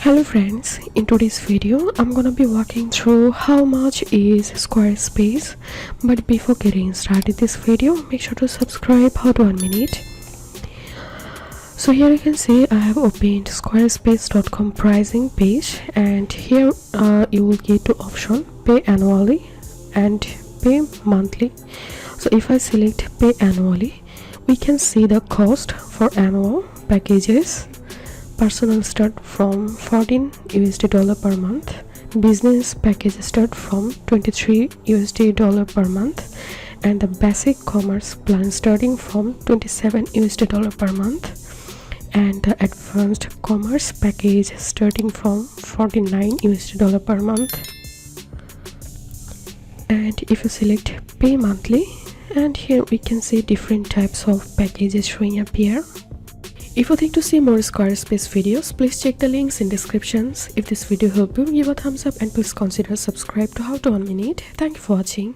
Hello friends, in today's video I'm gonna be walking through how much is Squarespace. But before getting started this video, make sure to subscribe. How to 1 minute. So here you can see I have opened squarespace.com pricing page, and here you will get to option pay annually and pay monthly. So if I select pay annually, we can see the cost for annual packages. Personal start from $14 per month, business package start from $23 per month, and the basic commerce plan starting from $27 per month, and the advanced commerce package starting from $49 per month. And if you select pay monthly, and here we can see different types of packages showing up here. If you think to see more Squarespace videos, please check the links in descriptions. If this video helped you, give a thumbs up and please consider subscribe to How to 1 Minute. Thank you for watching.